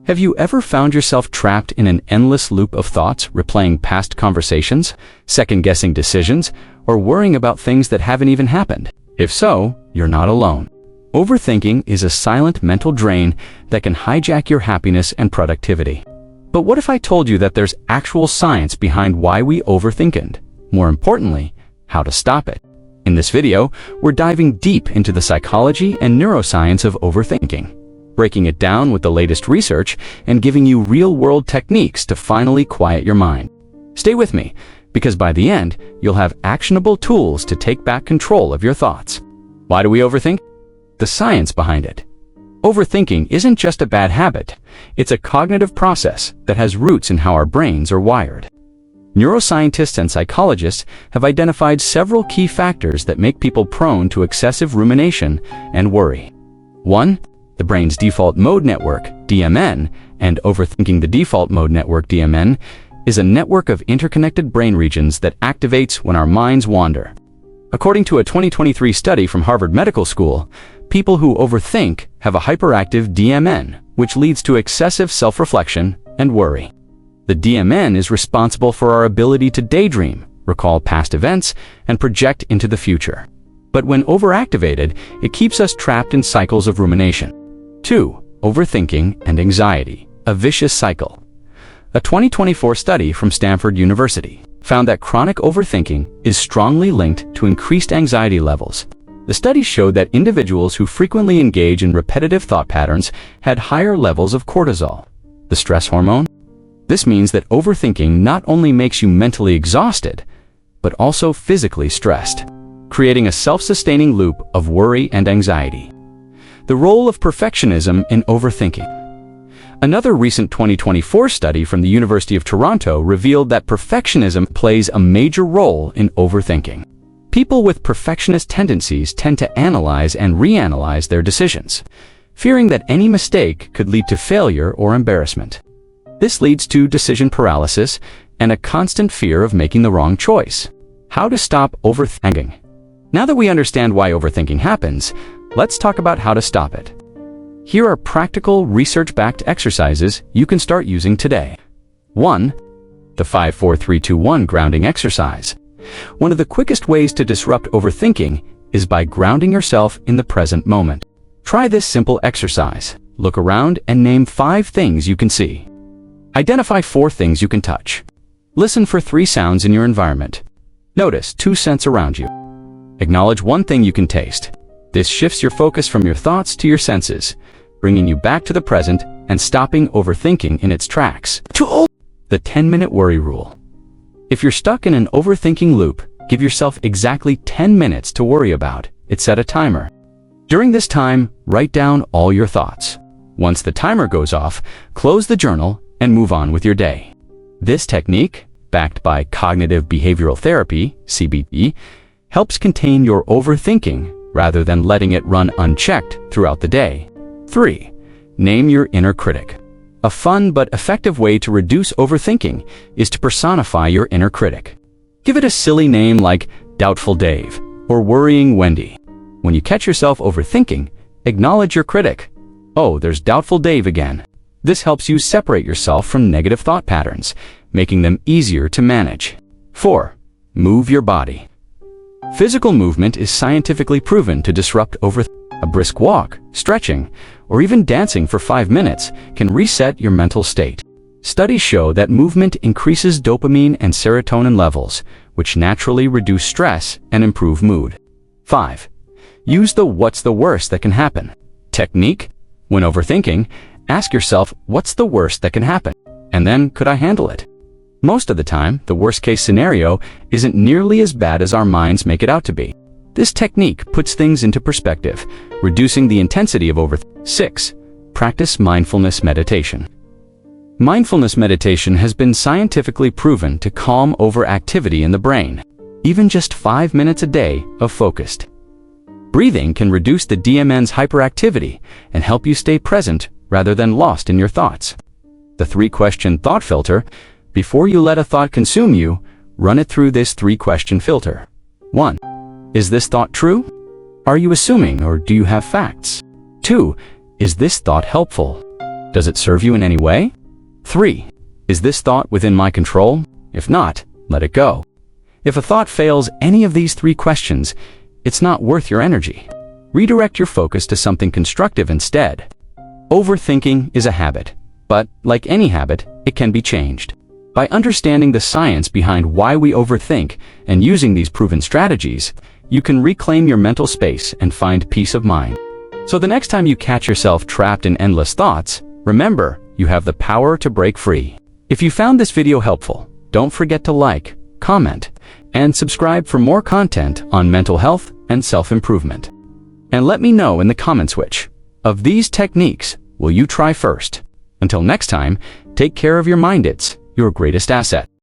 Have you ever found yourself trapped in an endless loop of thoughts, replaying past conversations, second-guessing decisions, or worrying about things that haven't even happened? If so, you're not alone. Overthinking is a silent mental drain that can hijack your happiness and productivity. But what if I told you that there's actual science behind why we overthink and, more importantly, how to stop it? In this video, we're diving deep into the psychology and neuroscience of overthinking, breaking it down with the latest research and giving you real-world techniques to finally quiet your mind. Stay with me, because by the end, you'll have actionable tools to take back control of your thoughts. Why do we overthink? The science behind it. Overthinking isn't just a bad habit, it's a cognitive process that has roots in how our brains are wired. Neuroscientists and psychologists have identified several key factors that make people prone to excessive rumination and worry. 1. The brain's default mode network, DMN, and overthinking the default mode network, DMN, is a network of interconnected brain regions that activates when our minds wander. According to a 2023 study from Harvard Medical School, people who overthink have a hyperactive DMN, which leads to excessive self-reflection and worry. The DMN is responsible for our ability to daydream, recall past events, and project into the future. But when overactivated, it keeps us trapped in cycles of rumination. 2. Overthinking and anxiety, a vicious cycle. A 2024 study from Stanford University found that chronic overthinking is strongly linked to increased anxiety levels. The study showed that individuals who frequently engage in repetitive thought patterns had higher levels of cortisol, the stress hormone. This means that overthinking not only makes you mentally exhausted, but also physically stressed, creating a self-sustaining loop of worry and anxiety. The role of perfectionism in overthinking. Another recent 2024 study from the University of Toronto revealed that perfectionism plays a major role in overthinking. People with perfectionist tendencies tend to analyze and reanalyze their decisions, fearing that any mistake could lead to failure or embarrassment. This leads to decision paralysis and a constant fear of making the wrong choice. How to stop overthinking? Now that we understand why overthinking happens, let's talk about how to stop it. Here are practical, research-backed exercises you can start using today. 1. The 5-4-3-2-1 grounding exercise. One of the quickest ways to disrupt overthinking is by grounding yourself in the present moment. Try this simple exercise. Look around and name 5 things you can see. Identify 4 things you can touch. Listen for 3 sounds in your environment. Notice 2 scents around you. Acknowledge 1 thing you can taste. This shifts your focus from your thoughts to your senses, bringing you back to the present and stopping overthinking in its tracks. The 10-minute worry rule. If you're stuck in an overthinking loop, give yourself exactly 10 minutes to worry about it. Set a timer. During this time, write down all your thoughts. Once the timer goes off, close the journal and move on with your day. This technique, backed by cognitive behavioral therapy, CBT, helps contain your overthinking rather than letting it run unchecked throughout the day. 3. Name your inner critic. A fun but effective way to reduce overthinking is to personify your inner critic. Give it a silly name like Doubtful Dave or Worrying Wendy. When you catch yourself overthinking, acknowledge your critic. Oh, there's Doubtful Dave again. This helps you separate yourself from negative thought patterns, making them easier to manage. 4. Move your body. Physical movement is scientifically proven to disrupt overthinking. A brisk walk, stretching, or even dancing for 5 minutes can reset your mental state. Studies show that movement increases dopamine and serotonin levels, which naturally reduce stress and improve mood. 5. Use the what's the worst that can happen technique. When overthinking, ask yourself what's the worst that can happen, and then could I handle it? Most of the time, the worst-case scenario isn't nearly as bad as our minds make it out to be. This technique puts things into perspective, reducing the intensity of overthinking. 6. Practice mindfulness meditation. Mindfulness meditation has been scientifically proven to calm overactivity in the brain. Even just 5 minutes a day of focused breathing can reduce the DMN's hyperactivity and help you stay present rather than lost in your thoughts. The 3-question thought filter. Before you let a thought consume you, run it through this 3-question filter. 1. Is this thought true? Are you assuming or do you have facts? 2. Is this thought helpful? Does it serve you in any way? 3. Is this thought within my control? If not, let it go. If a thought fails any of these 3 questions, it's not worth your energy. Redirect your focus to something constructive instead. Overthinking is a habit, but like any habit, it can be changed. By understanding the science behind why we overthink and using these proven strategies, you can reclaim your mental space and find peace of mind. So the next time you catch yourself trapped in endless thoughts, remember, you have the power to break free. If you found this video helpful, don't forget to like, comment, and subscribe for more content on mental health and self-improvement. And let me know in the comments which of these techniques will you try first. Until next time, take care of your mind. It's your greatest asset.